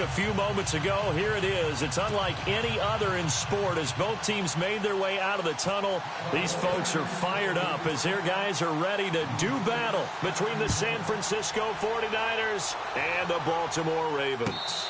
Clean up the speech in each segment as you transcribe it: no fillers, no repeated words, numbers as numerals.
a few moments ago. Here it is. It's unlike any other in sport as both teams made their way out of the tunnel. These folks are fired up as their guys are ready to do battle between the San Francisco 49ers and the Baltimore Ravens.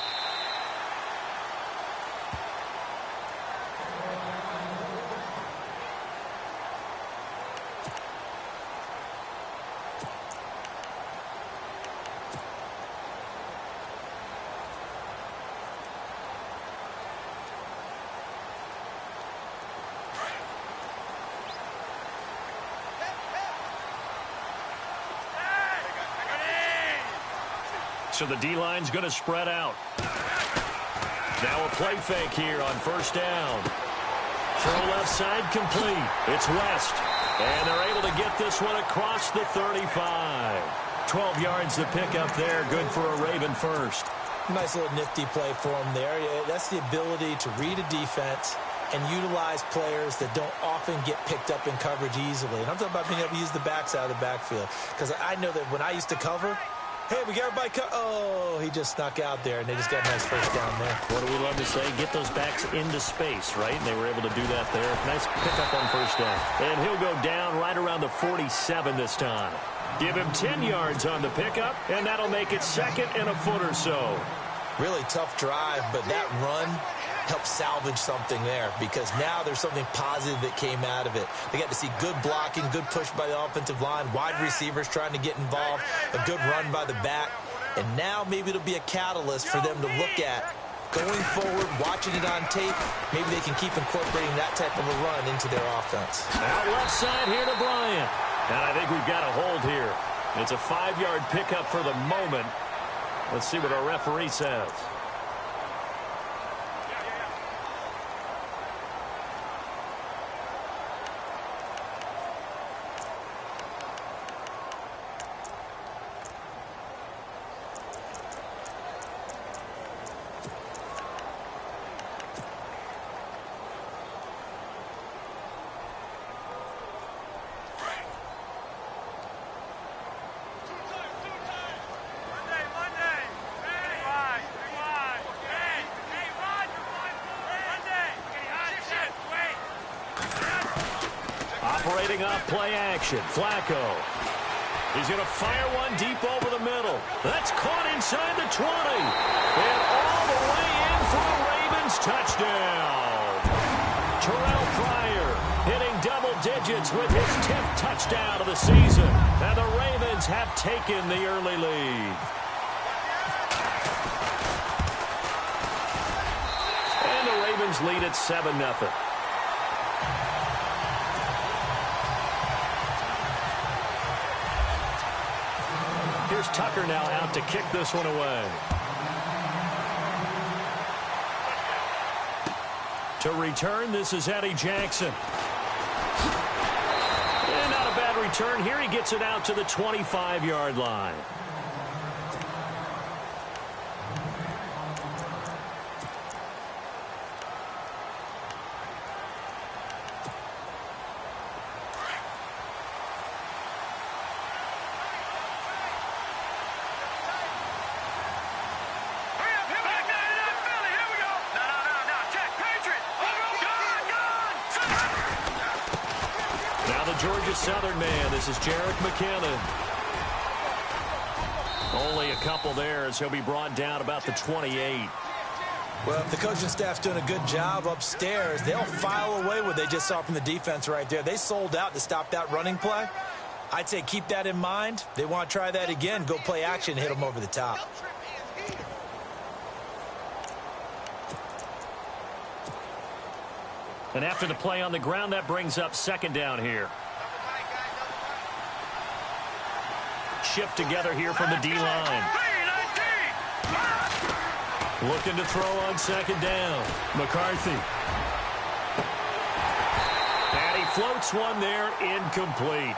So the D-line's going to spread out. Now a play fake here on first down. Throw left side complete. It's West. And they're able to get this one across the 35. 12 yards to pick up there. Good for a Raven first. Nice little nifty play for him there. That's the ability to read a defense and utilize players that don't often get picked up in coverage easily. And I'm talking about being able to use the backside of the backfield. Because I know that when I used to cover, hey, we got everybody oh, he just snuck out there, and they just got a nice first down there. What do we love to say? Get those backs into space, right? And they were able to do that there. Nice pickup on first down. And he'll go down right around the 47 this time. Give him 10 yards on the pickup, and that'll make it second and a foot or so. Really tough drive, but that run helped salvage something there because now there's something positive that came out of it. They got to see good blocking, good push by the offensive line, wide receivers trying to get involved, a good run by the back, and now maybe it'll be a catalyst for them to look at going forward, watching it on tape. Maybe they can keep incorporating that type of a run into their offense. Out left side here to Bryant, and I think we've got a hold here. It's a 5-yard pickup for the moment. Let's see what our referee says. Operating off play action, Flacco. He's going to fire one deep over the middle. That's caught inside the 20. And all the way in for a Ravens touchdown. Terrell Pryor hitting double digits with his 10th touchdown of the season. And the Ravens have taken the early lead. And the Ravens lead at 7-0. Here's Tucker now out to kick this one away. To return, this is Eddie Jackson. And not a bad return. Here he gets it out to the 25-yard line. Georgia Southern man. This is Jerick McKinnon. Only a couple there as he'll be brought down about the 28. Well, if the coaching staff's doing a good job upstairs, they'll file away what they just saw from the defense right there. They sold out to stop that running play. I'd say keep that in mind. They want to try that again. Go play action and hit them over the top. And after the play on the ground, that brings up second down here. Shift together here from the D-line. Looking to throw on second down. McCarthy. And he floats one there, incomplete.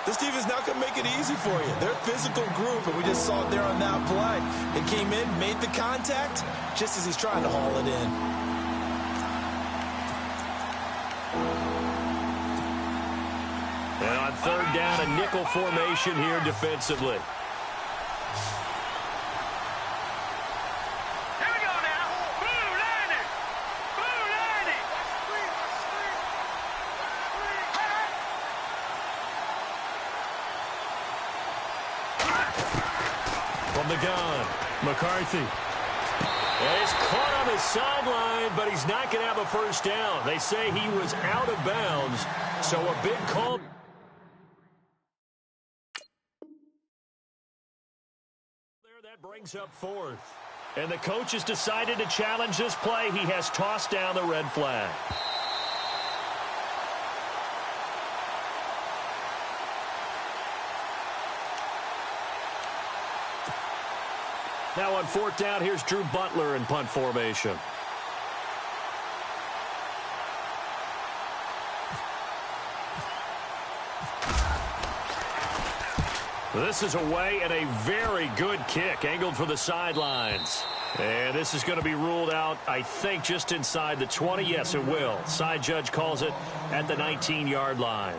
This team is not going to make it easy for you. They're a physical group, and we just saw it there on that play. They came in, made the contact, just as he's trying to haul it in. And on third down, a nickel formation here defensively. Here we go. the gun. McCarthy. And he's caught on the sideline, but he's not going to have a first down. They say he was out of bounds, so a big call. There, that brings up fourth. And the coach has decided to challenge this play. He has tossed down the red flag. Now on fourth down, here's Drew Butler in punt formation. This is away and a very good kick, angled for the sidelines. And this is going to be ruled out, I think, just inside the 20. Yes, it will. Side judge calls it at the 19-yard line.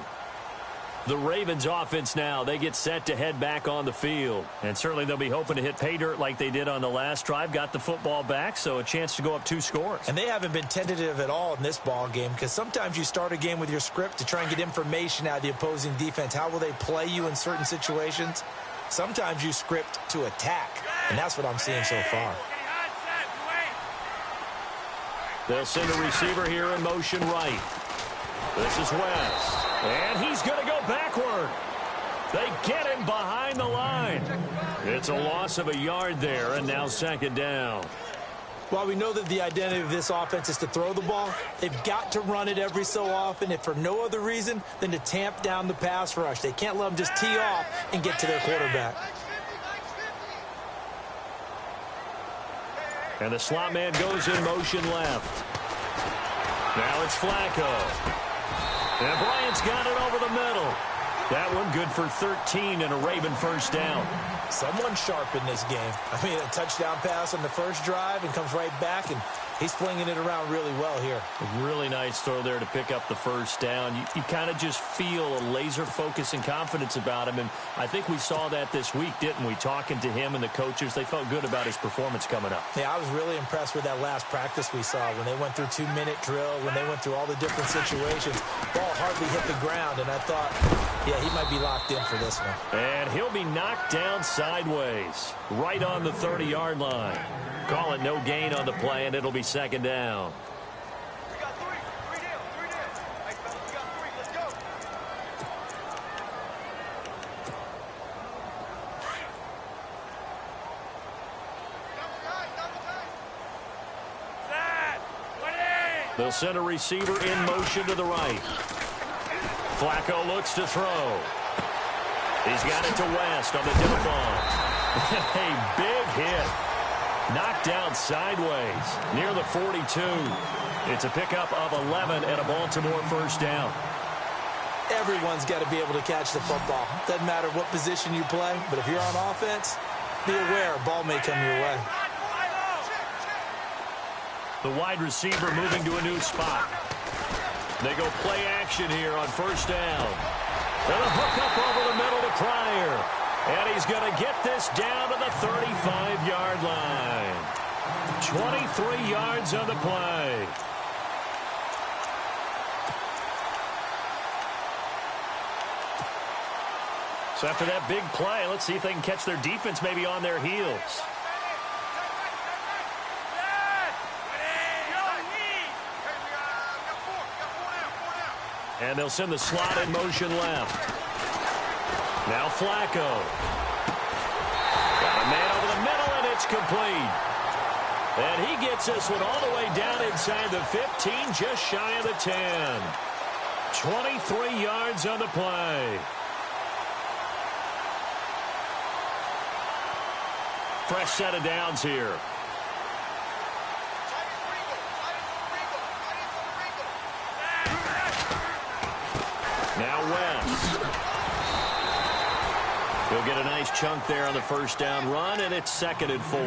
The Ravens offense now, they get set to head back on the field. And certainly they'll be hoping to hit pay dirt like they did on the last drive. Got the football back, so a chance to go up 2 scores. And they haven't been tentative at all in this ball game, because sometimes you start a game with your script to try and get information out of the opposing defense. How will they play you in certain situations? Sometimes you script to attack, and that's what I'm seeing so far. They'll send a receiver here in motion right. This is West. And he's going to go backward. They get him behind the line. It's a loss of a yard there, and now second down. While we know that the identity of this offense is to throw the ball, they've got to run it every so often, if for no other reason than to tamp down the pass rush. They can't let them just tee off and get to their quarterback. And the slot man goes in motion left. Now it's Flacco. And Bryant's got it over the middle. That one good for 13 and a Raven first down. Someone sharp in this game. I mean, a touchdown pass on the first drive and comes right back, and he's flinging it around really well here. A really nice throw there to pick up the first down. You kind of just feel a laser focus and confidence about him, and I think we saw that this week, didn't we? Talking to him and the coaches, they felt good about his performance coming up. Yeah, I was really impressed with that last practice we saw when they went through 2-minute drill, when they went through all the different situations. Ball hardly hit the ground, and I thought, yeah, he might be locked in for this one. And he'll be knocked down sideways, right on the 30-yard line. Call it no gain on the play, and it'll be second down. We got three down. Hey, fellas, we got 3. Let's go. They'll send a receiver in motion to the right. Flacco looks to throw. He's got it to West on the dip off. A big hit. Knocked down sideways near the 42. It's a pickup of 11 and a Baltimore first down. Everyone's got to be able to catch the football. Doesn't matter what position you play, but if you're on offense, be aware a ball may come your way. The wide receiver moving to a new spot. They go play action here on first down. And a hook up over the middle to Pryor. And he's going to get this down to the 35-yard line. 23 yards on the play. So after that big play, let's see if they can catch their defense maybe on their heels. And they'll send the slot in motion left. Now Flacco. Got a man over the middle, and it's complete. And he gets this one all the way down inside the 15, just shy of the 10. 23 yards on the play. Fresh set of downs here. Now West. He'll get a nice chunk there on the first down run, and it's 2nd and 4.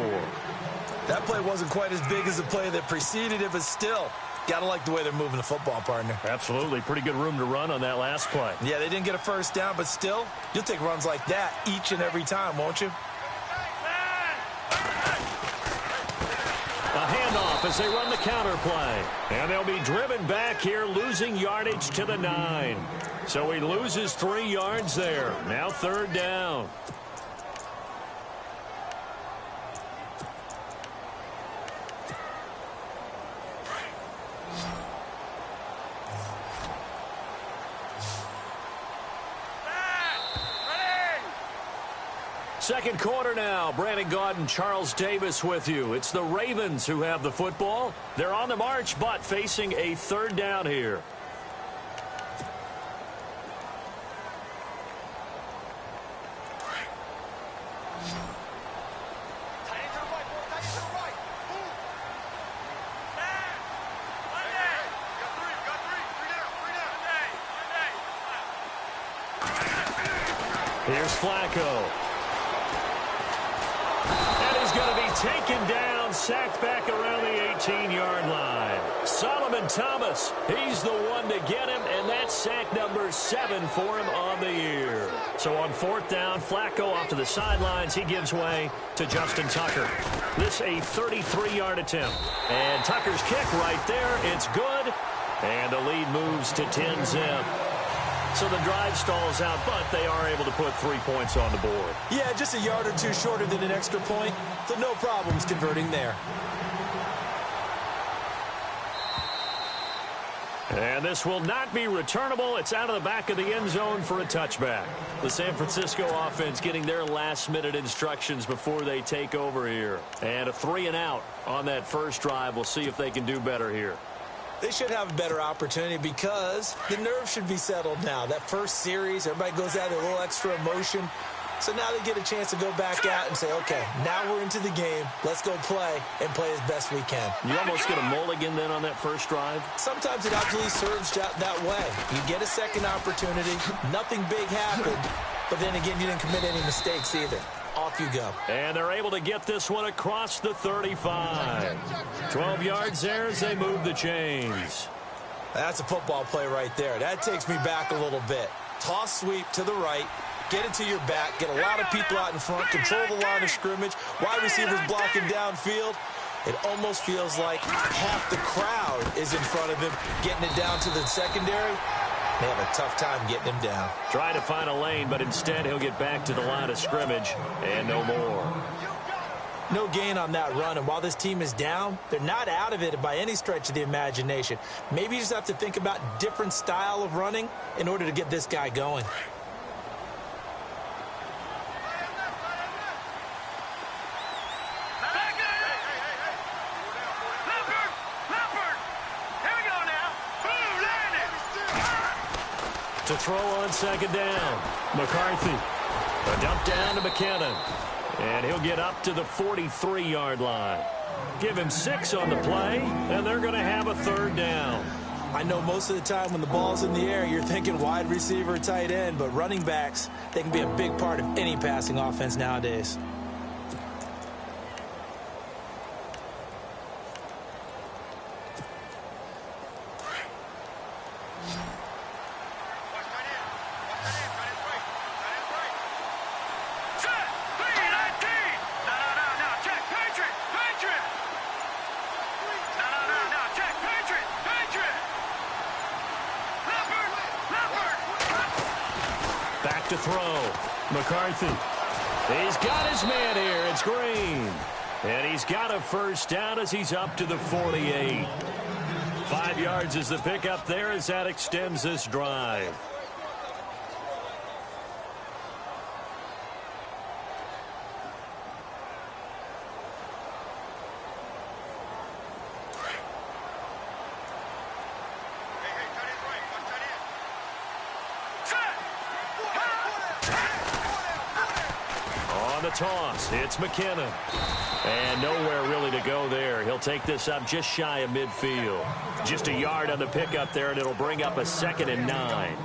That play wasn't quite as big as the play that preceded it, but still, got to like the way they're moving the football, partner. Absolutely. Pretty good room to run on that last play. Yeah, they didn't get a first down, but still, you'll take runs like that each and every time, won't you? A handoff as they run the counter play. And they'll be driven back here, losing yardage to the 9. So he loses 3 yards there. Now 3rd down. Second quarter now. Brandon Gaudin and Charles Davis with you. It's the Ravens who have the football. They're on the march, but facing a third down here. Here's Flacco. And he's going to be taken down, sacked back around the 18-yard line. Solomon Thomas, he's the one to get him, and that's sack number 7 for him on the year. So on fourth down, Flacco off to the sidelines. He gives way to Justin Tucker. This a 33-yard attempt. And Tucker's kick right there. It's good. And the lead moves to 10-zip. So the drive stalls out, but they are able to put 3 points on the board. Yeah, just a yard or two shorter than an extra point, so no problems converting there. And this will not be returnable. It's out of the back of the end zone for a touchback. The San Francisco offense getting their last-minute instructions before they take over here. And a 3-and-out on that first drive. We'll see if they can do better here. They should have a better opportunity because the nerves should be settled now. That first series, everybody goes out with a little extra emotion. So now they get a chance to go back out and say, okay, now we're into the game. Let's go play and play as best we can. You almost get a mulligan then on that first drive? Sometimes it absolutely serves that way. You get a second opportunity. Nothing big happened. But then again, you didn't commit any mistakes either. Off you go. And they're able to get this one across the 35. 12 yards there as they move the chains. That's a football play right there. That takes me back a little bit. Toss sweep to the right. Get it to your back. Get a lot of people out in front. Control the line of scrimmage. Wide receivers blocking downfield. It almost feels like half the crowd is in front of him. Getting it down to the secondary. They have a tough time getting him down. Try to find a lane, but instead he'll get back to the line of scrimmage and no more. No gain on that run, and while this team is down, they're not out of it by any stretch of the imagination. Maybe you just have to think about different style of running in order to get this guy going. To throw on second down. McCarthy. A dump down to McKinnon. And he'll get up to the 43-yard line. Give him 6 on the play, and they're going to have a third down. I know most of the time when the ball's in the air, you're thinking wide receiver, tight end, but running backs, they can be a big part of any passing offense nowadays. To throw. McCarthy. He's got his man here. It's Green. And he's got a first down as he's up to the 48. 5 yards is the pickup there as that extends this drive. Toss. It's McKinnon. And nowhere really to go there. He'll take this up just shy of midfield. Just a yard on the pickup there, and it'll bring up a 2nd and 9.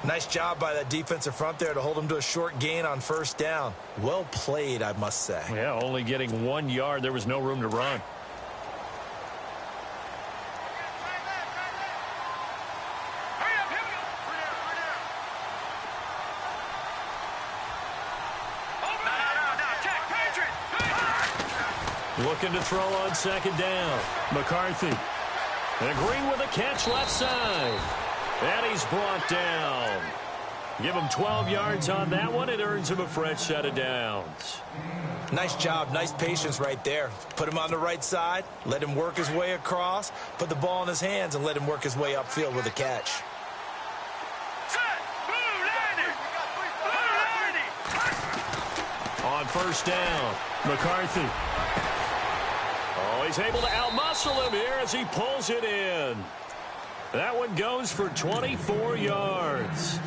Nice job by that defensive front there to hold him to a short gain on first down. Well played, I must say. Yeah, only getting 1 yard. There was no room to run. Looking to throw on second down. McCarthy. And Green with a catch left side. And he's brought down. Give him 12 yards on that one. It earns him a fresh set of downs. Nice job. Nice patience right there. Put him on the right side. Let him work his way across. Put the ball in his hands and let him work his way upfield with a catch. first down. McCarthy. Oh, he's able to outmuscle him here as he pulls it in. That one goes for 24 yards.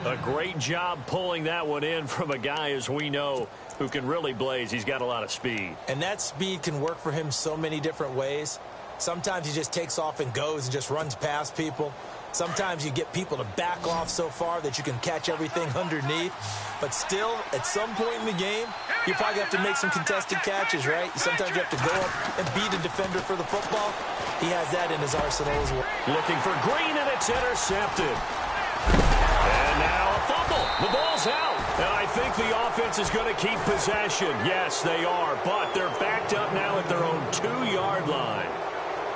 A great job pulling that one in from a guy, as we know, who can really blaze. He's got a lot of speed. And that speed can work for him so many different ways. Sometimes he just takes off and goes and just runs past people. Sometimes you get people to back off so far that you can catch everything underneath. But still, at some point in the game, you probably have to make some contested catches, right? Sometimes you have to go up and beat a defender for the football. He has that in his arsenal as well. Looking for Green, and it's intercepted. And now a fumble. The ball's out. And I think the offense is going to keep possession. Yes, they are. But they're backed up now at their own 2-yard line.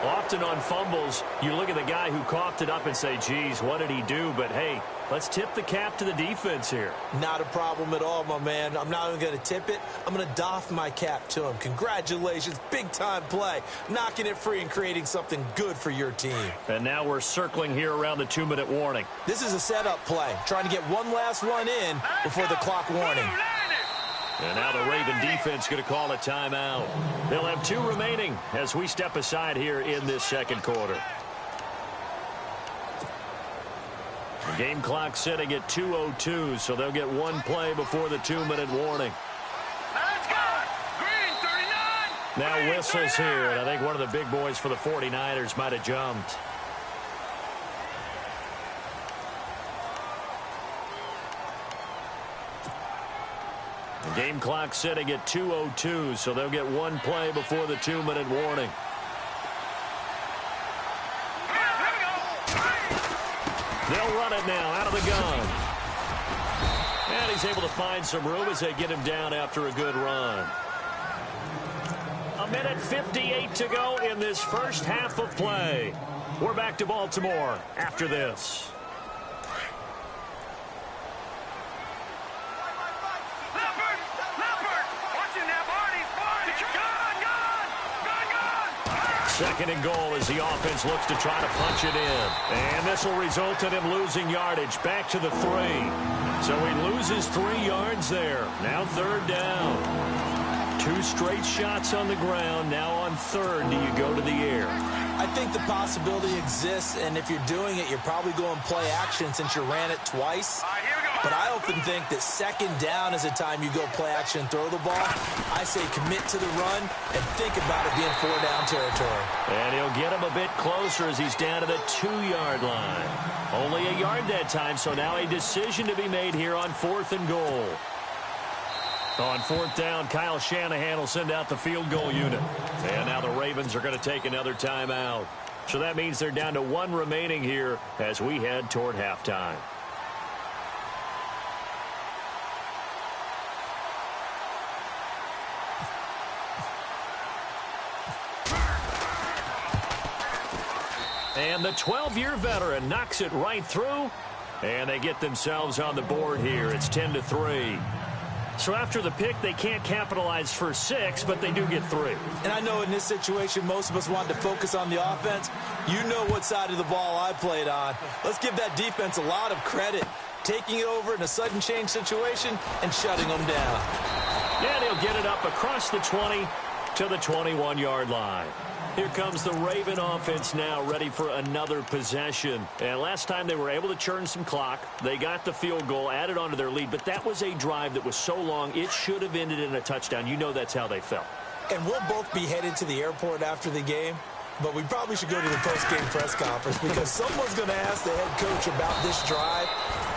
Often on fumbles, you look at the guy who coughed it up and say, geez, what did he do? But, hey, let's tip the cap to the defense here. Not a problem at all, my man. I'm not even going to tip it. I'm going to doff my cap to him. Congratulations. Big-time play. Knocking it free and creating something good for your team. And now we're circling here around the 2-minute warning. This is a setup play. Trying to get one last one in before the clock warning. And now the Raven defense going to call a timeout. They'll have 2 remaining as we step aside here in this second quarter. The game clock sitting at 2:02, so they'll get 1 play before the 2-minute warning. Let's go! Green, 39! Now whistles here, and I think one of the big boys for the 49ers might have jumped. The game clock sitting at 2:02, so they'll get 1 play before the 2-minute warning. They'll run it now out of the gun. And he's able to find some room as they get him down after a good run. 1:58 to go in this first half of play. We're back to Baltimore after this. Second and goal as the offense looks to try to punch it in. And this will result in him losing yardage back to the 3. So he loses 3 yards there. Now 3rd down. 2 straight shots on the ground. Now on 3rd, do you go to the air? I think the possibility exists, and if you're doing it, you're probably going play action since you ran it twice. But I often think that 2nd down is the time you go play action and throw the ball. I say commit to the run and think about it being 4-down territory. And he'll get him a bit closer as he's down to the 2-yard line. Only a yard that time, so now a decision to be made here on 4th and goal. On 4th down, Kyle Shanahan will send out the field goal unit. And now the Ravens are going to take another timeout. So that means they're down to 1 remaining here as we head toward halftime. And the 12-year veteran knocks it right through. And they get themselves on the board here. It's 10-3. So after the pick, they can't capitalize for 6, but they do get 3. And I know in this situation, most of us want to focus on the offense. You know what side of the ball I played on. Let's give that defense a lot of credit. Taking it over in a sudden change situation and shutting them down. And he'll get it up across the 20 to the 21-yard line. Here comes the Raven offense now, ready for another possession. And last time they were able to churn some clock. They got the field goal, added on to their lead. But that was a drive that was so long, it should have ended in a touchdown. You know that's how they felt. And we'll both be headed to the airport after the game. But we probably should go to the post-game press conference because someone's going to ask the head coach about this drive,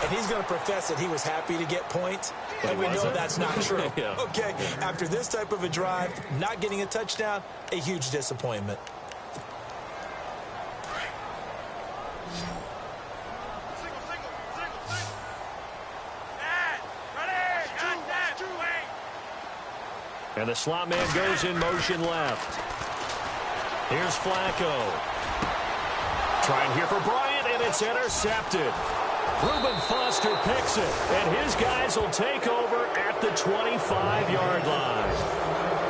and he's going to profess that he was happy to get points, and we know that's not true. Yeah. Okay, after this type of a drive, not getting a touchdown, a huge disappointment. And the slot man goes in motion left. Here's Flacco. Trying here for Bryant, and it's intercepted. Reuben Foster picks it, and his guys will take over at the 25-yard line.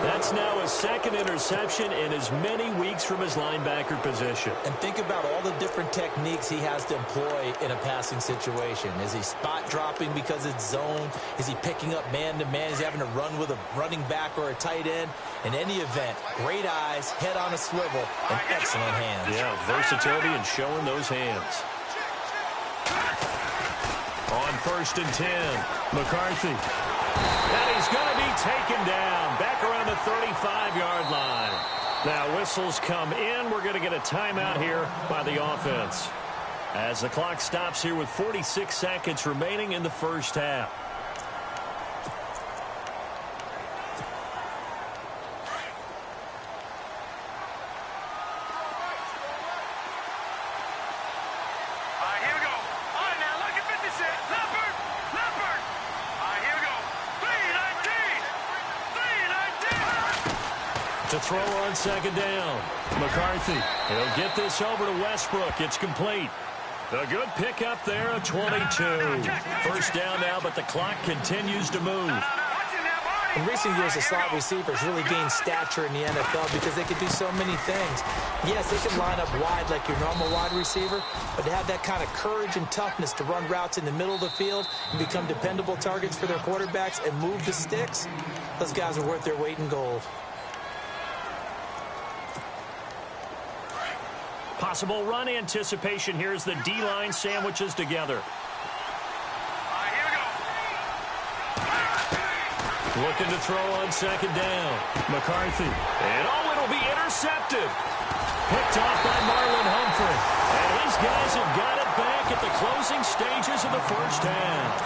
That's now his second interception in as many weeks from his linebacker position. And think about all the different techniques he has to employ in a passing situation. Is he spot dropping because it's zone? Is he picking up man-to-man? Is he having to run with a running back or a tight end? In any event, great eyes, head on a swivel, and excellent hands. Yeah, versatility and showing those hands. On 1st and 10, McCarthy. And he's going to be taken down back around the 35-yard line. Now whistles come in. We're going to get a timeout here by the offense as the clock stops here with 46 seconds remaining in the first half. To throw on 2nd down. McCarthy. He'll get this over to Westbrook. It's complete. A good pickup there, a 22. First down now, but the clock continues to move. In recent years, the slot receivers really gained stature in the NFL because they can do so many things. Yes, they can line up wide like your normal wide receiver, but to have that kind of courage and toughness to run routes in the middle of the field and become dependable targets for their quarterbacks and move the sticks, those guys are worth their weight in gold. Possible run anticipation here as the D-line sandwiches together. Here we go. Looking to throw on 2nd down. McCarthy. And it'll be intercepted. Picked off by Marlon Humphrey. And his guys have got it back at the closing stages of the first half.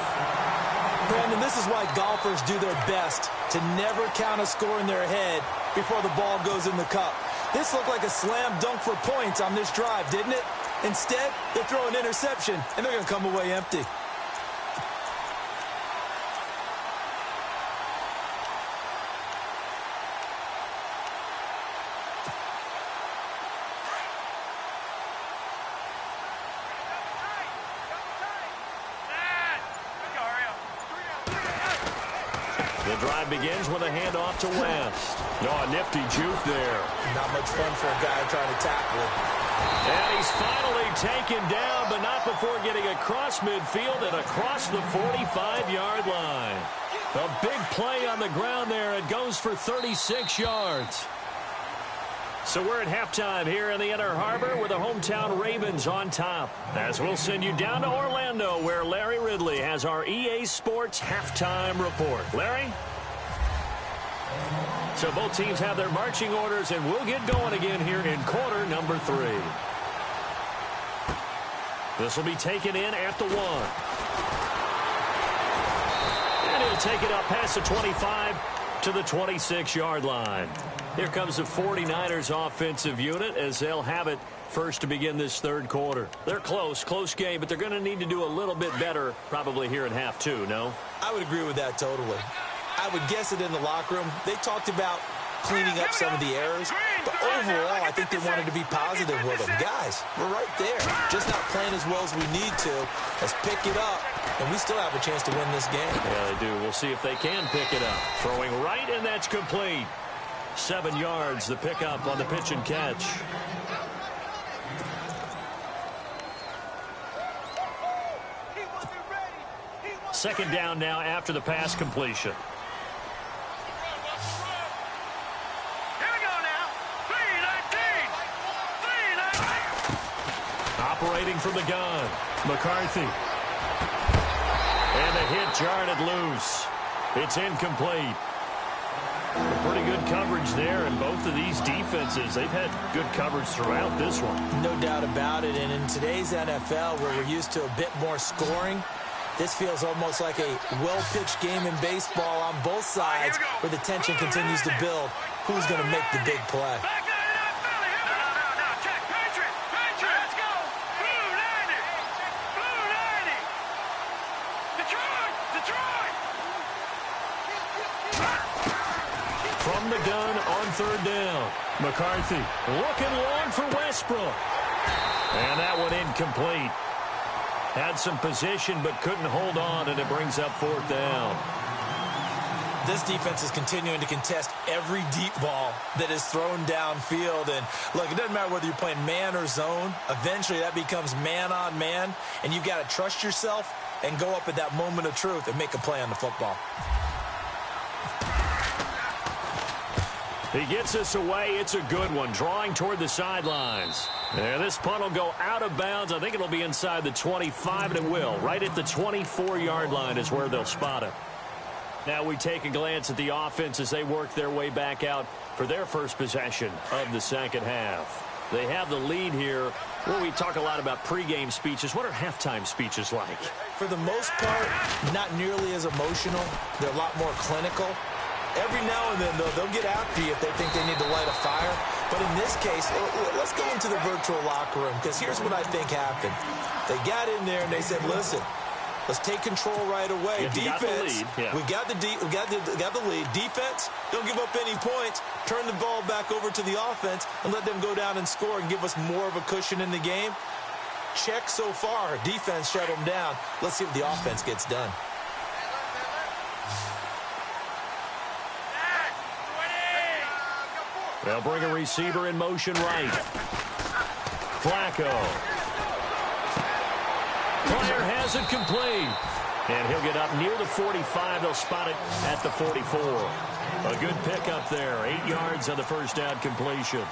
Brandon, this is why golfers do their best to never count a score in their head before the ball goes in the cup. This looked like a slam dunk for points on this drive, didn't it? Instead, they throw an interception, and they're going to come away empty. The drive begins with a handoff to West. Oh, a nifty juke there. Not much fun for a guy trying to tackle him. And he's finally taken down, but not before getting across midfield and across the 45-yard line. A big play on the ground there. It goes for 36 yards. So we're at halftime here in the Inner Harbor with the hometown Ravens on top. As we'll send you down to Orlando where Larry Ridley has our EA Sports halftime report. Larry? So both teams have their marching orders, and we'll get going again here in quarter number 3. This will be taken in at the 1. And he'll take it up past the 25 to the 26-yard line. Here comes the 49ers offensive unit as they'll have it first to begin this third quarter. They're close game, but they're going to need to do a little bit better probably here in half 2, no? I would agree with that totally. I would guess it in the locker room. They talked about cleaning up some of the errors, but overall, I think they wanted to be positive with them. Guys, we're right there. Just not playing as well as we need to. Let's pick it up, and we still have a chance to win this game. Yeah, they do. We'll see if they can pick it up. Throwing right, and that's complete. 7 yards, the pickup on the pitch and catch. Second down now after the pass completion. Operating from the gun, McCarthy. And the hit jarred it loose. It's incomplete. Pretty good coverage there, and both of these defenses, they've had good coverage throughout this one. No doubt about it, and in today's NFL, where we're used to a bit more scoring, this feels almost like a well-pitched game in baseball on both sides, where the tension continues to build. Who's going to make the big play? From the gun on third down. McCarthy looking long for Westbrook. And that one incomplete. Had some position but couldn't hold on, and it brings up fourth down. This defense is continuing to contest every deep ball that is thrown downfield. And, look, it doesn't matter whether you're playing man or zone. Eventually, that becomes man-on-man, and you've got to trust yourself and go up at that moment of truth and make a play on the football. He gets us away. It's a good one, drawing toward the sidelines. And this punt will go out of bounds. I think it'll be inside the 25, and it will. Right at the 24-yard line is where they'll spot it. Now we take a glance at the offense as they work their way back out for their first possession of the second half. They have the lead here. Well, we talk a lot about pregame speeches. What are halftime speeches like? For the most part, not nearly as emotional. They're a lot more clinical. Every now and then, though, they'll get after you if they think they need to light a fire. But in this case, let's go into the virtual locker room, because here's what I think happened. They got in there and they said, listen, let's take control right away. Defense, we got the lead. Defense, don't give up any points. Turn the ball back over to the offense and let them go down and score and give us more of a cushion in the game. Check so far. Defense shut them down. Let's see what the offense gets done. They'll bring a receiver in motion right. Flacco. Fire has it complete. And he'll get up near the 45. They'll spot it at the 44. A good pickup there. 8 yards on the first down completion.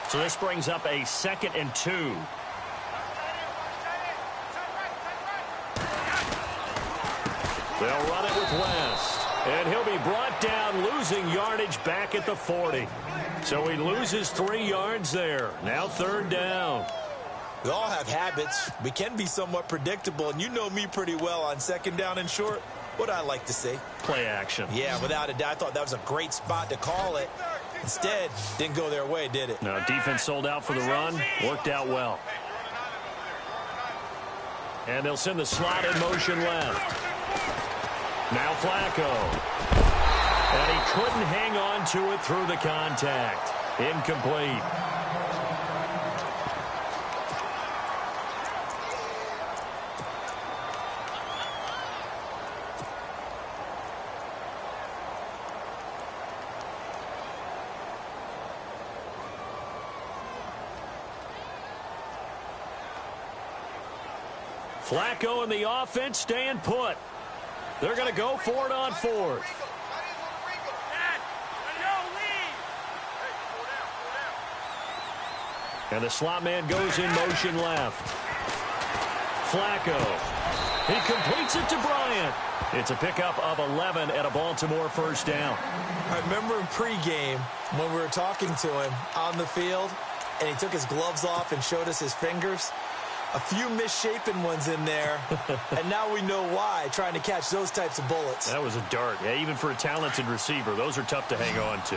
So this brings up a 2nd and 2. They'll run it with West. And he'll be brought down, losing yardage back at the 40. So he loses 3 yards there. Now 3rd down. We all have habits. We can be somewhat predictable, and you know me pretty well on 2nd down and short. What I like to say? Play action. Yeah, without a doubt. I thought that was a great spot to call it. Instead, didn't go their way, did it? No, defense sold out for the run. Worked out well. And they'll send the slot in motion left. Now Flacco. And he couldn't hang on to it through the contact. Incomplete. Flacco and the offense staying put. They're going to go for it on 4th. And the slot man goes in motion left. Flacco. He completes it to Bryant. It's a pickup of 11 and a Baltimore first down. I remember in pregame when we were talking to him on the field, and he took his gloves off and showed us his fingers. A few misshapen ones in there, and now we know why, trying to catch those types of bullets. That was a dart. Yeah, even for a talented receiver, those are tough to hang on to.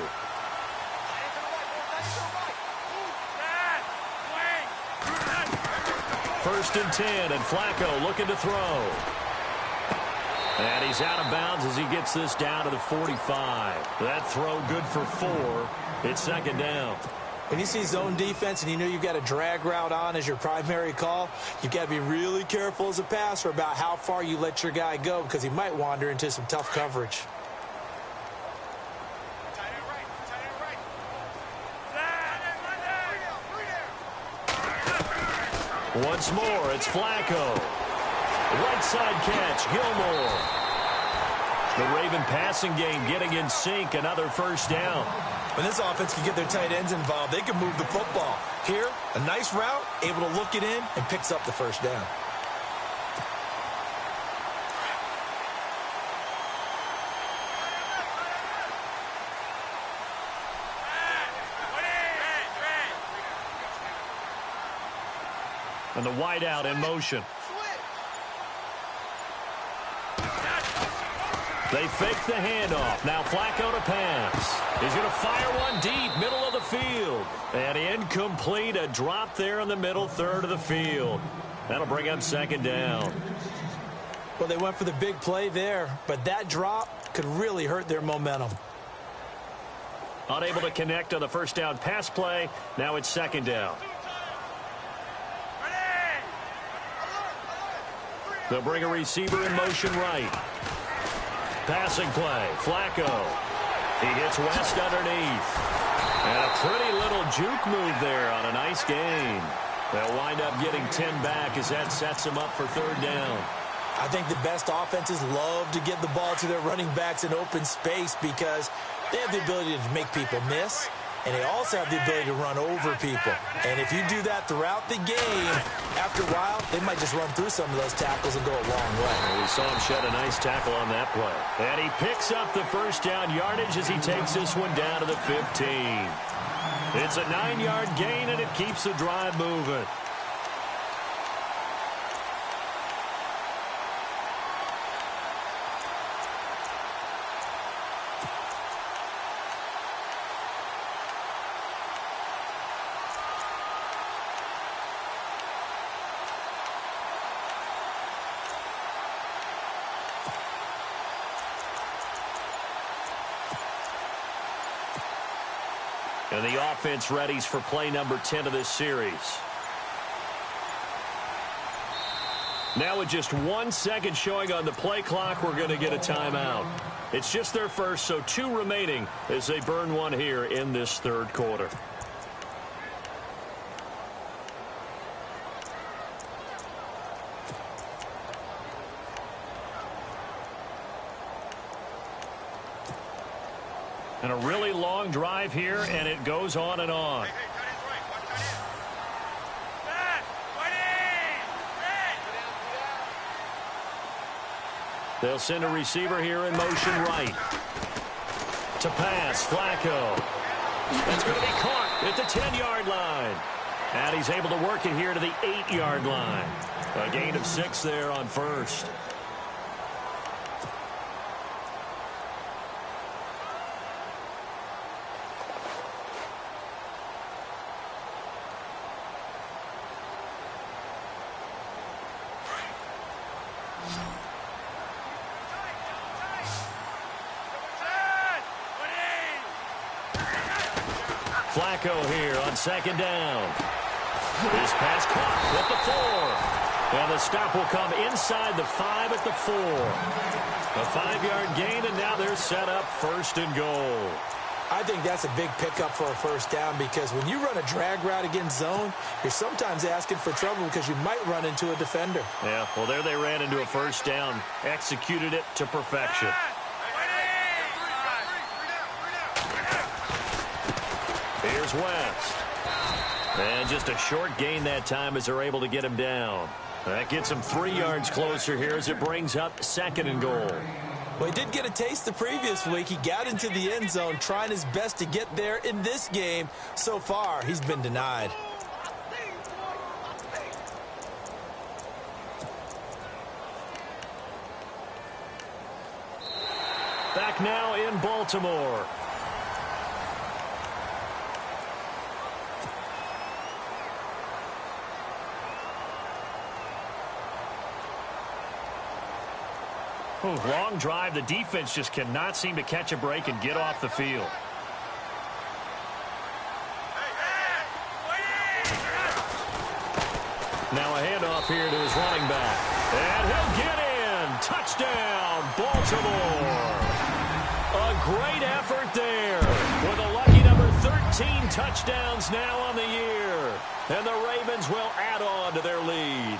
First and 10, and Flacco looking to throw. And he's out of bounds as he gets this down to the 45. That throw good for 4. It's 2nd down. When you see zone defense and you know you've got a drag route on as your primary call, you've got to be really careful as a passer about how far you let your guy go, because he might wander into some tough coverage. Once more, it's Flacco. Right side catch, Gilmore. The Raven passing game getting in sync, another first down. When this offense can get their tight ends involved, they can move the football. Here, a nice route, able to look it in, and picks up the first down. And the wideout in motion. They fake the handoff. Now Flacco to pass. He's going to fire one deep, middle of the field. And incomplete, a drop there in the middle third of the field. That'll bring up 2nd down. Well, they went for the big play there, but that drop could really hurt their momentum. Unable to connect on the first down pass play. Now it's 2nd down. They'll bring a receiver in motion right. Passing play, Flacco. He hits West underneath. And a pretty little juke move there on a nice gain. They'll wind up getting 10 back as that sets them up for third down. I think the best offenses love to get the ball to their running backs in open space because they have the ability to make people miss, and they also have the ability to run over people. And if you do that throughout the game, after a while, they might just run through some of those tackles and go a long way. And we saw him shed a nice tackle on that play. And he picks up the first down yardage as he takes this one down to the 15. It's a 9-yard gain, and it keeps the drive moving. And the offense readies for play number 10 of this series. Now with just 1 second showing on the play clock, we're going to get a timeout. It's just their first, so 2 remaining as they burn one here in this third quarter. And a really long drive here, and it goes on and on. They'll send a receiver here in motion right. To pass, Flacco. That's going to be caught at the 10-yard line. And he's able to work it here to the 8-yard line. A gain of 6 there on first. Flacco here on second down. This pass caught at the 4. And the stop will come inside the 5 at the 4. A 5-yard gain, and now they're set up first and goal. I think that's a big pickup for a first down because when you run a drag route against zone, you're sometimes asking for trouble because you might run into a defender. Yeah, well, there they ran into a first down. Executed it to perfection. Here's West. And just a short gain that time as they're able to get him down. That gets him 3 yards closer here as it brings up second and goal. Well, he did get a taste the previous week. He got into the end zone trying his best to get there in this game. So far, he's been denied. Back now in Baltimore. Long drive. The defense just cannot seem to catch a break and get off the field. Now a handoff here to his running back. And he'll get in. Touchdown, Baltimore. A great effort there with a lucky number 13 touchdowns now on the year. And the Ravens will add on to their lead.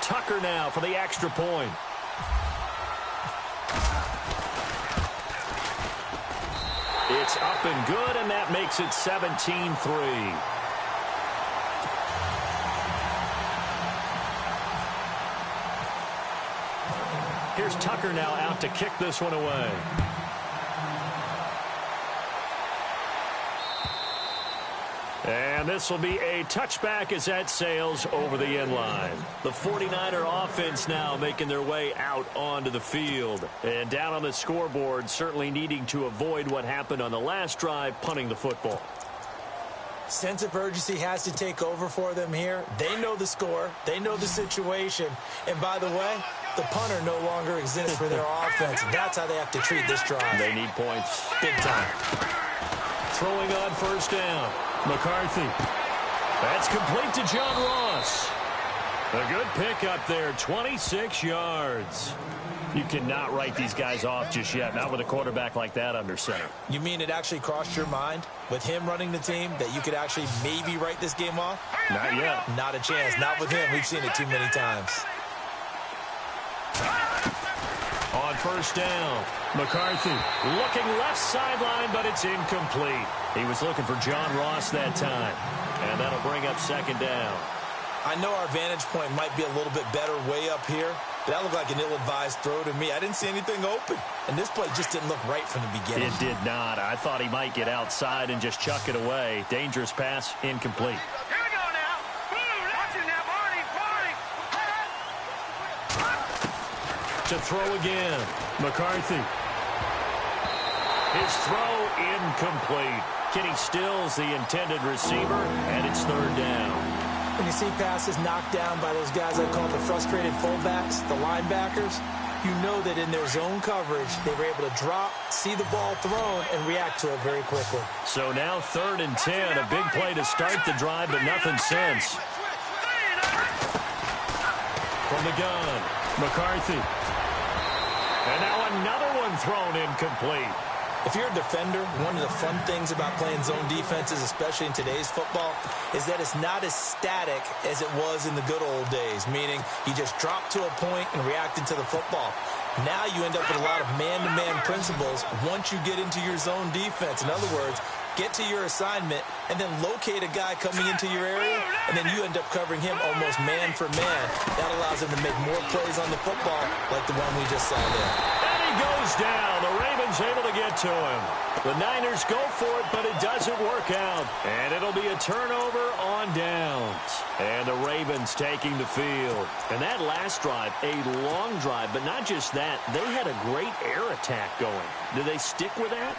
Tucker now for the extra point. It's up and good, and that makes it 17-3. Here's Tucker now out to kick this one away. And this will be a touchback as that sails over the end line. The 49er offense now making their way out onto the field. And down on the scoreboard, certainly needing to avoid what happened on the last drive, punting the football. Sense of urgency has to take over for them here. They know the score. They know the situation. And by the way, the punter no longer exists for their offense. That's how they have to treat this drive. They need points. Big time. Throwing on first down. McCarthy. That's complete to John Ross. A good pick up there, 26 yards. You cannot write these guys off just yet, not with a quarterback like that under center. You mean it actually crossed your mind with him running the team that you could actually maybe write this game off? Not yet. Not a chance. Not with him. We've seen it too many times. On first down, McCarthy looking left sideline, but it's incomplete. He was looking for John Ross that time, and that'll bring up second down. I know our vantage point might be a little bit better way up here, but that looked like an ill-advised throw to me. I didn't see anything open, and this play just didn't look right from the beginning. It did not. I thought he might get outside and just chuck it away. Dangerous pass, incomplete. Here we go now. Watch it now, Barney. To throw again, McCarthy. His throw incomplete. Kenny Stills the intended receiver, and it's third down. When you see passes knocked down by those guys I call the frustrated fullbacks, the linebackers, you know that in their zone coverage, they were able to drop, see the ball thrown, and react to it very quickly. So now 3rd and 10, a big play to start the drive, but nothing since. From the gun, McCarthy. And now another one thrown incomplete. If you're a defender, one of the fun things about playing zone defenses, especially in today's football, is that it's not as static as it was in the good old days, meaning you just dropped to a point and reacted to the football. Now you end up with a lot of man-to-man principles once you get into your zone defense. In other words, get to your assignment and then locate a guy coming into your area, and then you end up covering him almost man for man. That allows him to make more plays on the football like the one we just saw there. Goes down. The Ravens able to get to him. The Niners go for it, but it doesn't work out. And it'll be a turnover on downs. And the Ravens taking the field. And that last drive, a long drive, but not just that. They had a great air attack going. Do they stick with that?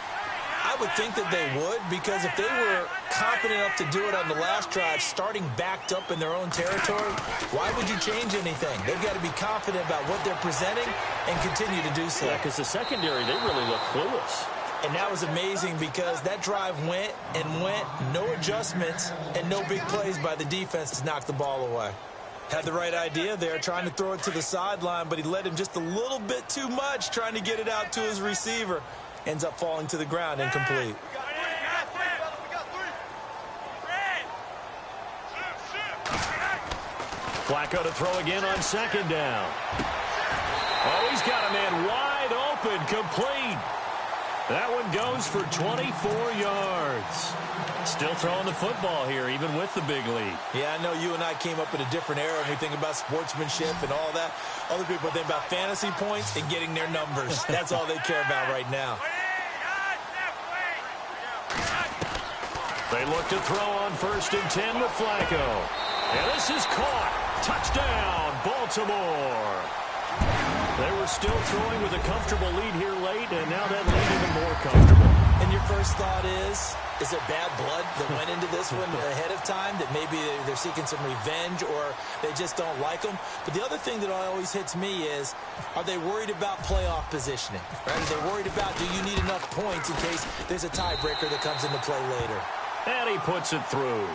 I would think that they would, because if they were confident enough to do it on the last drive, starting backed up in their own territory, why would you change anything? They've got to be confident about what they're presenting and continue to do so. Yeah, because the secondary, they really look clueless. And that was amazing because that drive went and went, no adjustments, and no big plays by the defense to knock the ball away. Had the right idea there, trying to throw it to the sideline, but he led him just a little bit too much, trying to get it out to his receiver. Ends up falling to the ground, incomplete. Flacco to throw again on second down. Oh, he's got a man wide open, complete. That one goes for 24 yards. Still throwing the football here, even with the big lead. Yeah, I know you and I came up in a different era and we think about sportsmanship and all that. Other people think about fantasy points and getting their numbers. That's all they care about right now. They look to throw on 1st and 10 with Flacco. And this is caught. Touchdown, Baltimore. They were still throwing with a comfortable lead here late, and now that lead even more comfortable. And your first thought is there bad blood that went into this one ahead of time, that maybe they're seeking some revenge or they just don't like them? But the other thing that always hits me is, are they worried about playoff positioning? Right? Are they worried about, do you need enough points in case there's a tiebreaker that comes into play later? And he puts it through.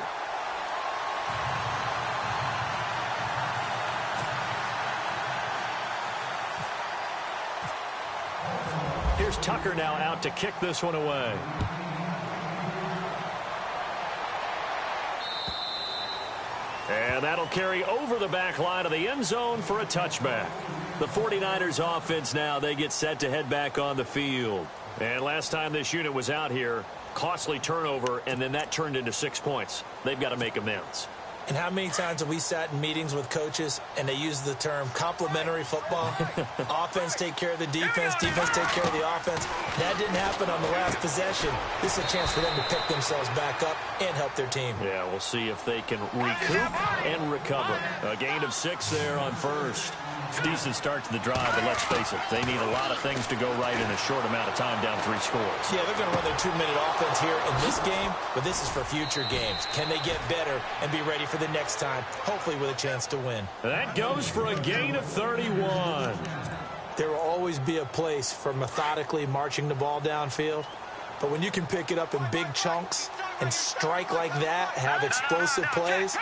Here's Tucker now out to kick this one away. And that'll carry over the back line of the end zone for a touchback. The 49ers offense now, they get set to head back on the field. And last time this unit was out here, costly turnover, and then that turned into 6 points. They've got to make amends. And how many times have we sat in meetings with coaches and they use the term complementary football? Offense take care of the defense, defense take care of the offense. That didn't happen on the last possession. This is a chance for them to pick themselves back up and help their team. Yeah, we'll see if they can recoup and recover. A gain of 6 there on first. Decent start to the drive, but let's face it, they need a lot of things to go right in a short amount of time, down 3 scores. Yeah, they're going to run their 2-minute offense here in this game, but this is for future games. Can they get better and be ready for the with it next time, hopefully with a chance to win. That goes for a gain of 31. There will always be a place for methodically marching the ball downfield, but when you can pick it up in big chunks and strike like that, have explosive plays,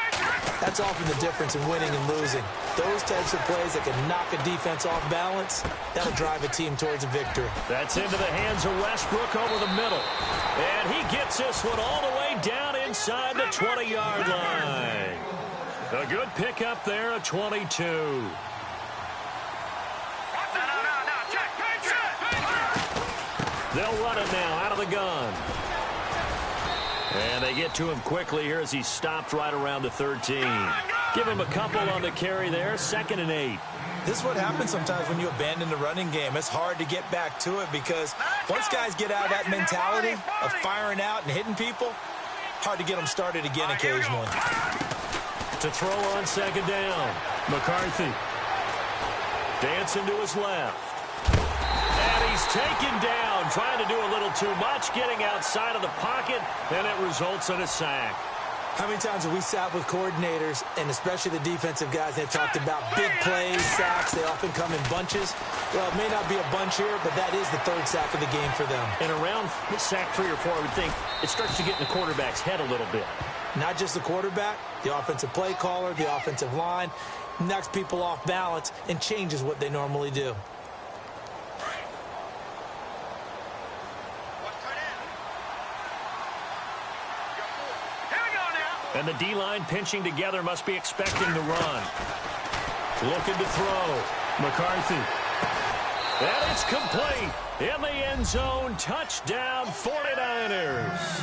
that's often the difference in winning and losing. Those types of plays that can knock a defense off balance, that'll drive a team towards a victory. That's into the hands of Westbrook over the middle. And he gets this one all the way down inside the 20-yard line. A good pickup there, a 22. They'll run it now out of the gun. And they get to him quickly here as he stopped right around the 13. Give him a couple on the carry there, 2nd and 8. This is what happens sometimes when you abandon the running game. It's hard to get back to it because once guys get out of that mentality of firing out and hitting people, hard to get them started again occasionally. To throw on 2nd down, McCarthy. Dancing to his left. And he's taken down, trying to do a little too much, getting outside of the pocket, and it results in a sack. How many times have we sat with coordinators, and especially the defensive guys, they've talked about big plays, sacks. They often come in bunches. Well, it may not be a bunch here, but that is the 3rd sack of the game for them. And around sack 3 or 4, I would think it starts to get in the quarterback's head a little bit. Not just the quarterback, the offensive play caller, the offensive line, knocks people off balance and changes what they normally do. And the D-line pinching together must be expecting the run. Looking to throw. McCarthy. And it's complete. In the end zone. Touchdown, 49ers.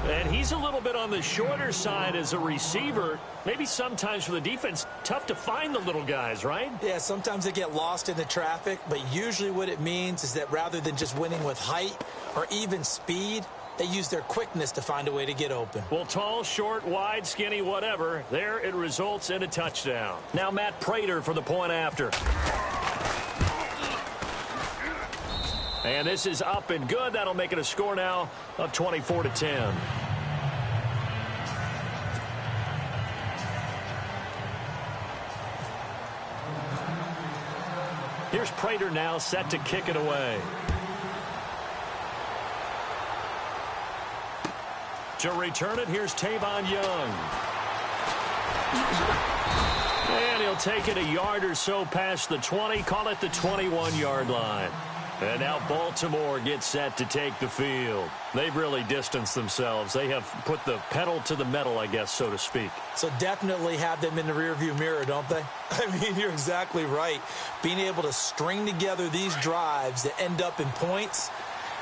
And he's a little bit on the shorter side as a receiver. Maybe sometimes for the defense, tough to find the little guys, right? Yeah, sometimes they get lost in the traffic, but usually what it means is that rather than just winning with height or even speed, they use their quickness to find a way to get open. Well, tall, short, wide, skinny, whatever. There it results in a touchdown. Now Matt Prater for the point after. And this is up and good. That'll make it a score now of 24-10. Here's Prater now set to kick it away. To return it, here's Tavon Young. And he'll take it a yard or so past the 20, call it the 21-yard line. And now Baltimore gets set to take the field. They've really distanced themselves. They have put the pedal to the metal, I guess, so to speak. So definitely have them in the rearview mirror, don't they? I mean, you're exactly right. Being able to string together these drives that end up in points,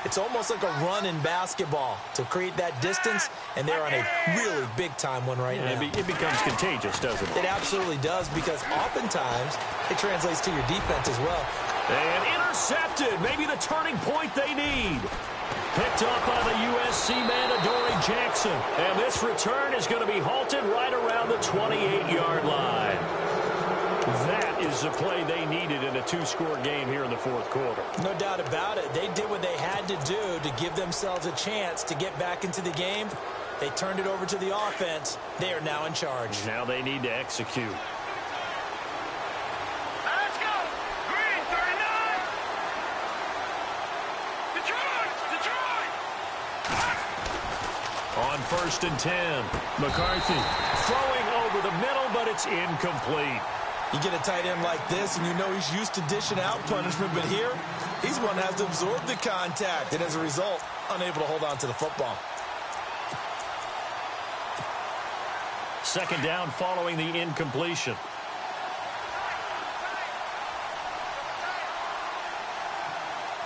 it's almost like a run in basketball to create that distance, and they're on a really big-time one right now. It becomes contagious, doesn't it? It absolutely does, because oftentimes it translates to your defense as well. And intercepted, maybe the turning point they need. Picked up by the USC man, Adoree Jackson. And this return is going to be halted right around the 28-yard line. That is the play they needed in a 2-score game here in the 4th quarter. No doubt about it. They did what they had to do to give themselves a chance to get back into the game. They turned it over to the offense. They are now in charge. Now they need to execute. Let's go! Green 39! Detroit! On 1st and 10, McCarthy throwing over the middle, but it's incomplete. You get a tight end like this, and you know he's used to dishing out punishment, but here, he's one that has to absorb the contact, and as a result, unable to hold on to the football. 2nd down following the incompletion.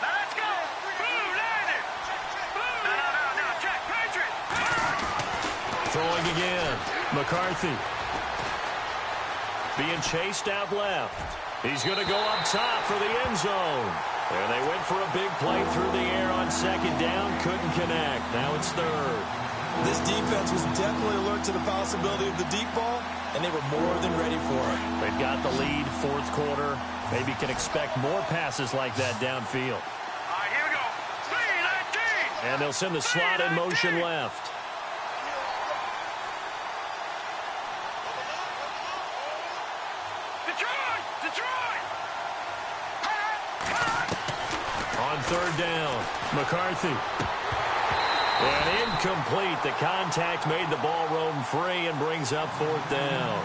Let's go! Blue landed! Blue! No, check, Patriot! Throwing again, McCarthy. Being chased out left. He's going to go up top for the end zone. And they went for a big play through the air on 2nd down. Couldn't connect. Now it's 3rd. This defense was definitely alert to the possibility of the deep ball, and they were more than ready for it. They've got the lead, 4th quarter. Maybe can expect more passes like that downfield. All right, here we go. 3-19! And they'll send the slot in motion left. On third down, McCarthy. And incomplete. The contact made the ball roam free and brings up fourth down.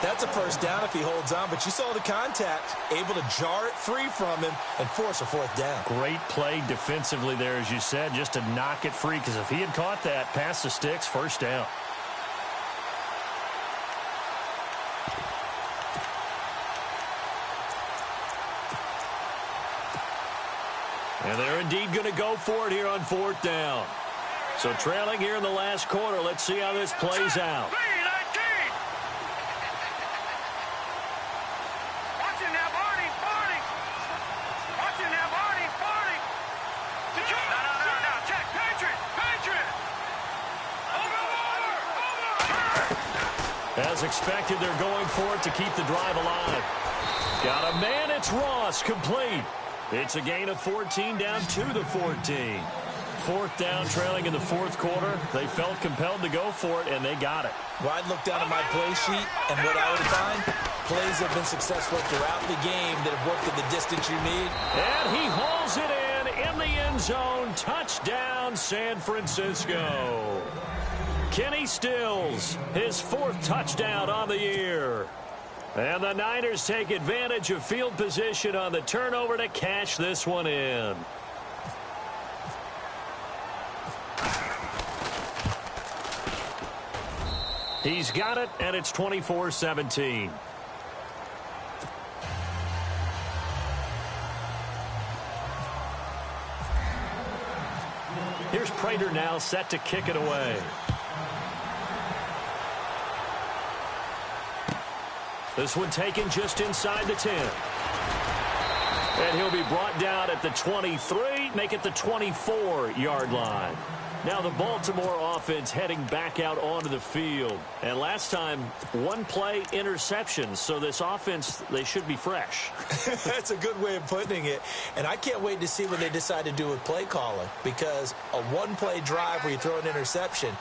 That's a first down if he holds on, but you saw the contact, able to jar it free from him and force a fourth down. Great play defensively there, as you said, just to knock it free, because if he had caught that, past the sticks, first down. And they're indeed going to go for it here on fourth down. So trailing here in the last quarter, let's see how this plays out. As expected, they're going for it to keep the drive alive. Got a man, it's Ross, complete. It's a gain of 14 down to the 14. Fourth down, trailing in the fourth quarter. They felt compelled to go for it, and they got it. Well, I'd look down at my play sheet, and what I would find, plays have been successful throughout the game that have worked at the distance you need. And he hauls it in the end zone. Touchdown, San Francisco. Kenny Stills, his fourth touchdown on the year. And the Niners take advantage of field position on the turnover to cash this one in. He's got it, and it's 24-17. Here's Prater now set to kick it away. This one taken just inside the 10. And he'll be brought down at the 23, make it the 24-yard line. Now the Baltimore offense heading back out onto the field. And last time, one play interception. So this offense, they should be fresh. That's a good way of putting it. And I can't wait to see what they decide to do with play calling. Because a one-play drive where you throw an interception,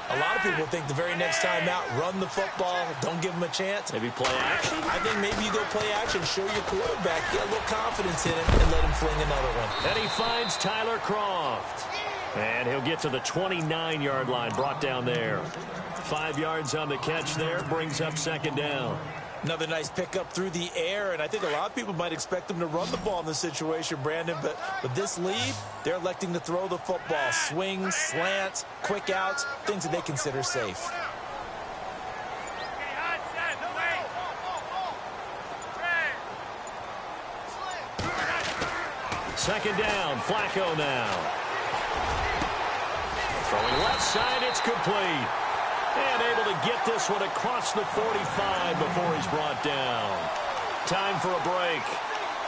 a lot of people think the very next time out, run the football, don't give them a chance. Maybe play action? I think maybe you go play action, show your quarterback, get a little confidence in him, and let him fling another one. And he finds Tyler Kroft. And he'll get to the 29-yard line, brought down there. 5 yards on the catch there, brings up second down. Another nice pickup through the air, and I think a lot of people might expect them to run the ball in this situation, Brandon, but with this lead, they're electing to throw the football. Swings, slants, quick outs, things that they consider safe. Second down, Flacco now. Throwing left side, it's complete. And able to get this one across the 45 before he's brought down. Time for a break.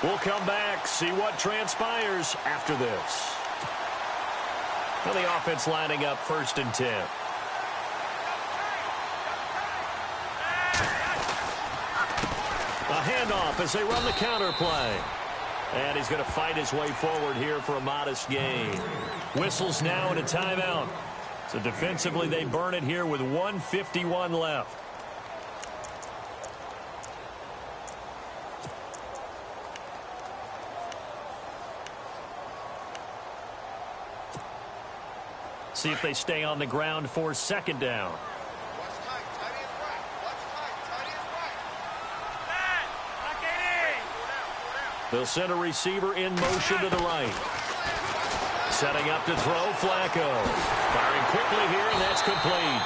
We'll come back, see what transpires after this. Well, the offense lining up 1st and 10. A handoff as they run the counter play. And he's going to fight his way forward here for a modest gain. Whistles now and a timeout. So defensively, they burn it here with 1:51 left. See if they stay on the ground for second down. They'll send a receiver in motion to the right. Setting up to throw, Flacco. Firing quickly here, and that's complete.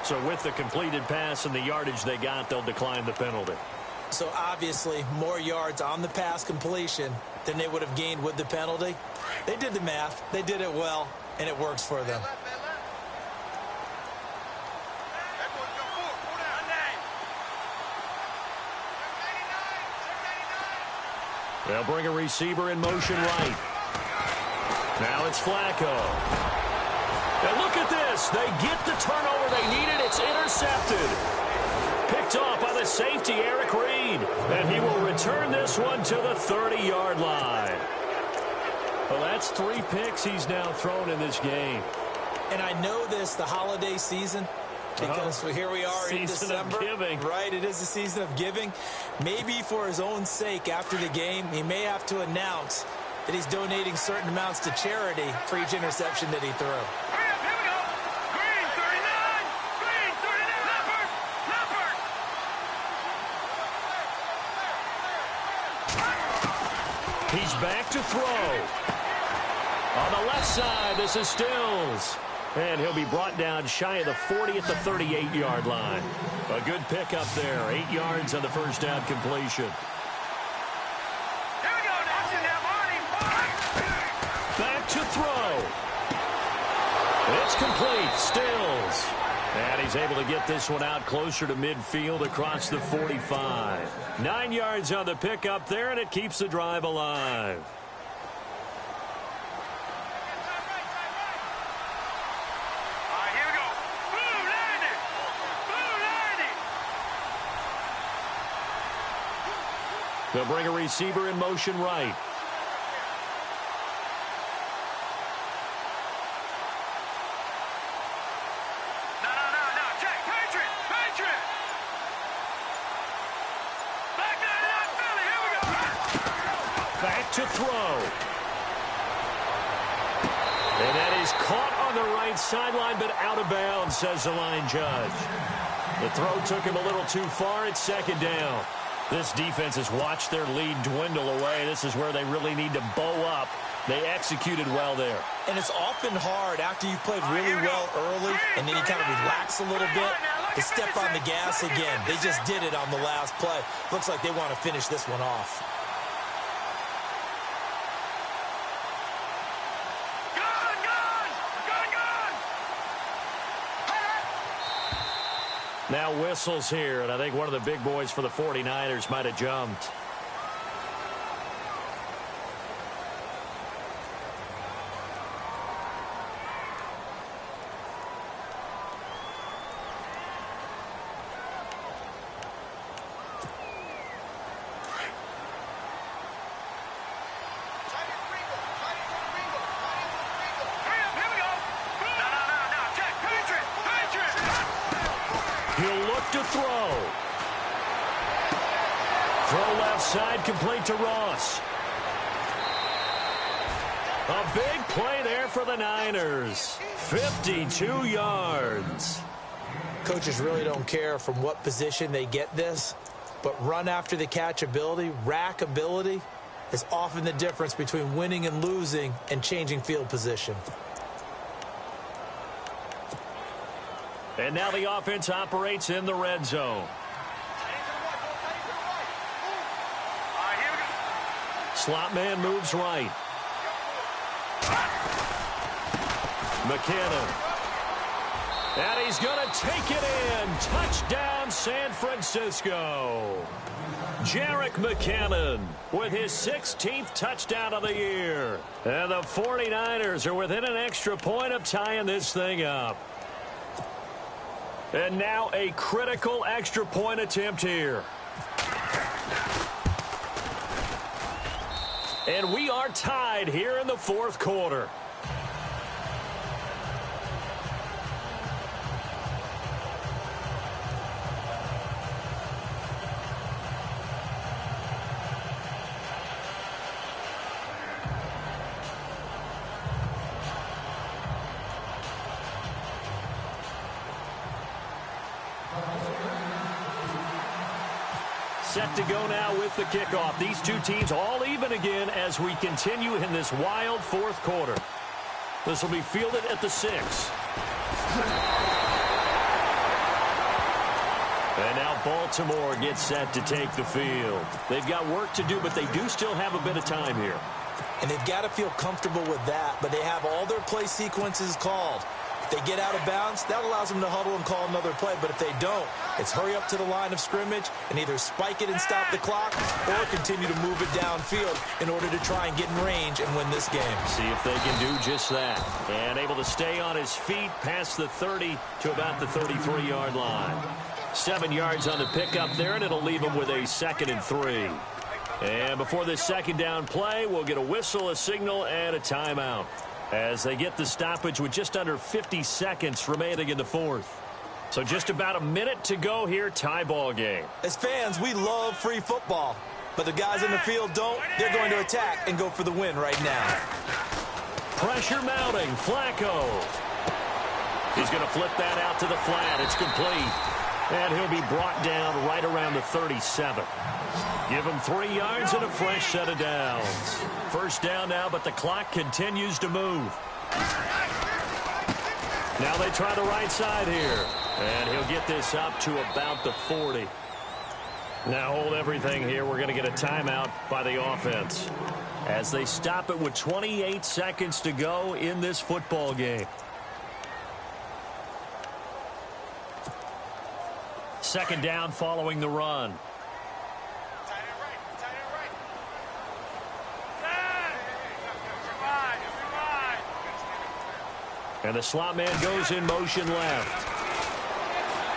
So with the completed pass and the yardage they got, they'll decline the penalty. So obviously, more yards on the pass completion than they would have gained with the penalty. They did the math. They did it well, and it works for them. They'll bring a receiver in motion right. Now it's Flacco. And look at this. They get the turnover they needed. It's intercepted. Picked off by the safety, Eric Reed. And he will return this one to the 30-yard line. Well, that's 3 picks he's now thrown in this game. And I know this, the holiday season, Because here we are in December. Giving. Right, it is the season of giving. Maybe for his own sake after the game, he may have to announce that he's donating certain amounts to charity for each interception that he threw. Hurry up, here we go. Green 39. Green 39. Leopard. Leopard. He's back to throw. On the left side, this is Stills. And he'll be brought down shy of the 40 at the 38-yard line. A good pickup there. 8 yards on the first down completion. Here we go. Action now, Marty. Back to throw. It's complete. Stills. And he's able to get this one out closer to midfield across the 45. 9 yards on the pickup there, and it keeps the drive alive. They'll bring a receiver in motion right. No. Check. Patriot. Back there, Philly. Here we go. Back to throw. And that is caught on the right sideline, but out of bounds, says the line judge. The throw took him a little too far. It's second down. This defense has watched their lead dwindle away. This is where they really need to bow up. They executed well there. And it's often hard after you've played really well early and then you kind of relax a little bit to step on the gas again. They just did it on the last play. Looks like they want to finish this one off. Now whistles here, and I think one of the big boys for the 49ers might have jumped. He'll look to throw. Throw left side, complete to Ross. A big play there for the Niners. 52 yards. Coaches really don't care from what position they get this, but run after the catch ability, rack ability, is often the difference between winning and losing and changing field position. And now the offense operates in the red zone. Slot man moves right. McKinnon. And he's going to take it in. Touchdown, San Francisco. Jerick McKinnon with his 16th touchdown of the year. And the 49ers are within an extra point of tying this thing up. And now a critical extra point attempt here. And we are tied here in the fourth quarter. Set to go now with the kickoff. These two teams all even again as we continue in this wild fourth quarter. This will be fielded at the 6. And now Baltimore gets set to take the field. They've got work to do, but they do still have a bit of time here. And they've got to feel comfortable with that, but they have all their play sequences called. If they get out of bounds, that allows them to huddle and call another play. But if they don't, it's hurry up to the line of scrimmage and either spike it and stop the clock or continue to move it downfield in order to try and get in range and win this game. See if they can do just that. And able to stay on his feet past the 30 to about the 33-yard line. 7 yards on the pickup there, and it'll leave him with a 2nd and 3. And before this second down play, we'll get a whistle, a signal, and a timeout as they get the stoppage with just under 50 seconds remaining in the fourth. So just about a minute to go here, tie ball game. As fans, we love free football. But the guys in the field don't. They're going to attack and go for the win right now. Pressure mounting. Flacco. He's going to flip that out to the flat. It's complete. And he'll be brought down right around the 37. Give him 3 yards and a fresh set of downs. First down now, but the clock continues to move. Now they try the right side here. And he'll get this up to about the 40. Now hold everything here. We're going to get a timeout by the offense as they stop it with 28 seconds to go in this football game. Second down following the run. And the slot man goes in motion left.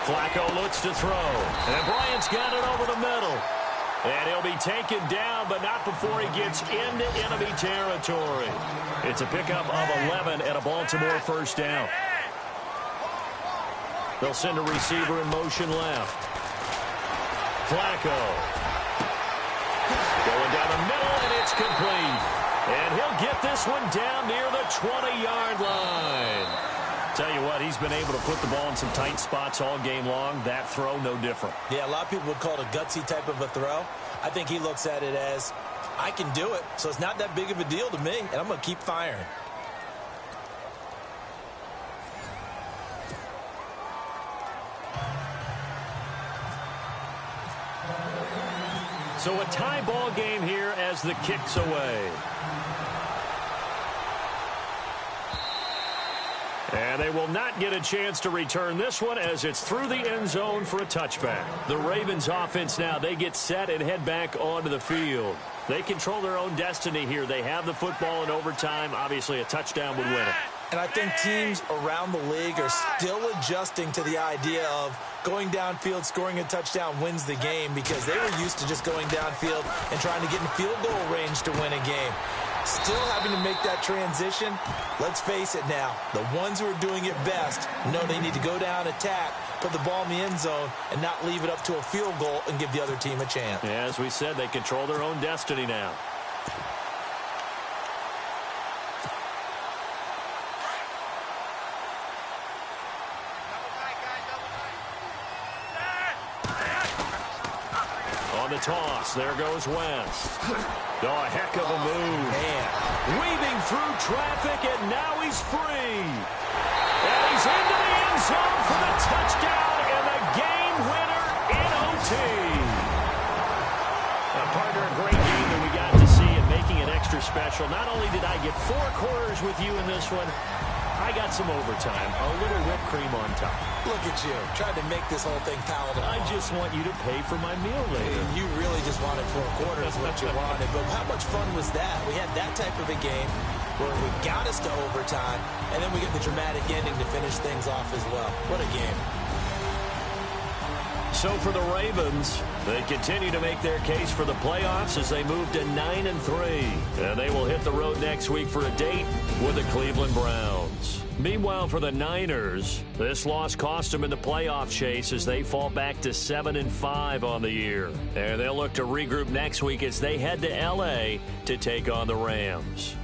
Flacco looks to throw. And Bryant's got it over the middle. And he'll be taken down, but not before he gets into enemy territory. It's a pickup of 11 and a Baltimore first down. They'll send a receiver in motion left. Flacco. Going down the middle, and it's complete. And he'll get this one down near the 20-yard line. Tell you what, he's been able to put the ball in some tight spots all game long. That throw, no different. Yeah, a lot of people would call it a gutsy type of a throw. I think he looks at it as, I can do it, so it's not that big of a deal to me, and I'm going to keep firing. So a tie ball game here as the kick's away. And they will not get a chance to return this one as it's through the end zone for a touchback. The Ravens offense now, they get set and head back onto the field. They control their own destiny here. They have the football in overtime. Obviously, a touchdown would win it. And I think teams around the league are still adjusting to the idea of going downfield, scoring a touchdown wins the game because they were used to just going downfield and trying to get in field goal range to win a game. Still having to make that transition. Let's face it now. The ones who are doing it best know they need to go down, attack, put the ball in the end zone, and not leave it up to a field goal and give the other team a chance. Yeah, as we said, they control their own destiny now. On the toss, there goes Wentz. Oh, a heck of a move. Man. Weaving through traffic, and now he's free. And he's into the end zone for the touchdown and the game winner in OT. Partner, a great game that we got to see and making it extra special. Not only did I get 4 quarters with you in this one, I got some overtime, a little whipped cream on top. Look at you, trying to make this whole thing palatable. I just want you to pay for my meal later. You really just wanted 4 quarters what you wanted. But how much fun was that? We had that type of a game where we got us to overtime, and then we get the dramatic ending to finish things off as well. What a game. So for the Ravens, they continue to make their case for the playoffs as they move to 9-3. And they will hit the road next week for a date with the Cleveland Browns. Meanwhile, for the Niners, this loss cost them in the playoff chase as they fall back to 7-5 on the year. And they'll look to regroup next week as they head to L.A. to take on the Rams.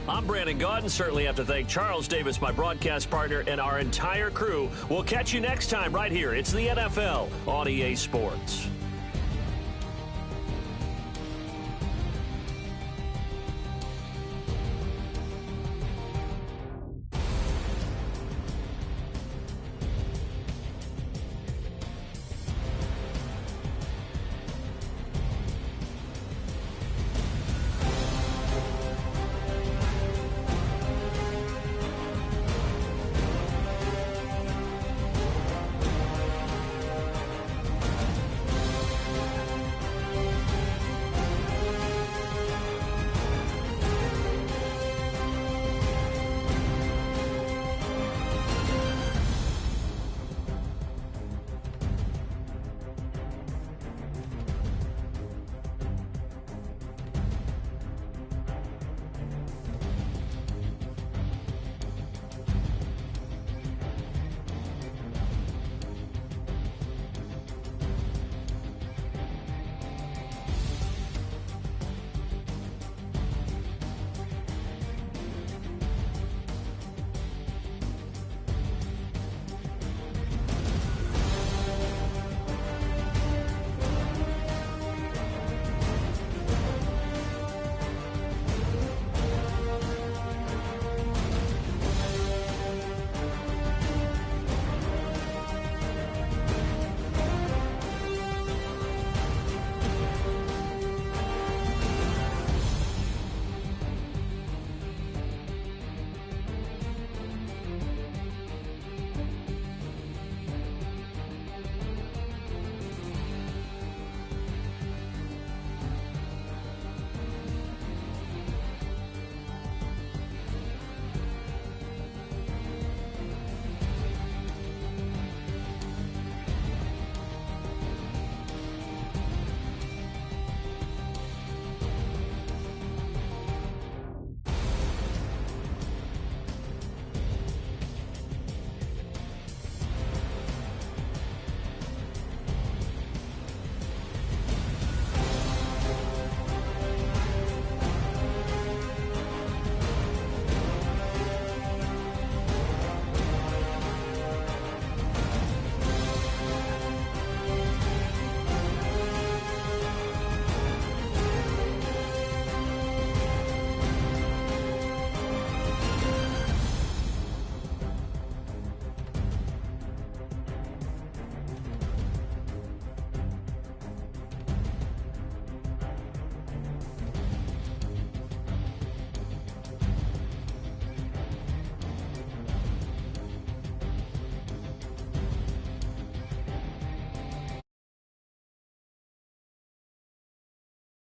I'm Brandon Gaudin. Certainly have to thank Charles Davis, my broadcast partner, and our entire crew. We'll catch you next time right here. It's the NFL on EA Sports.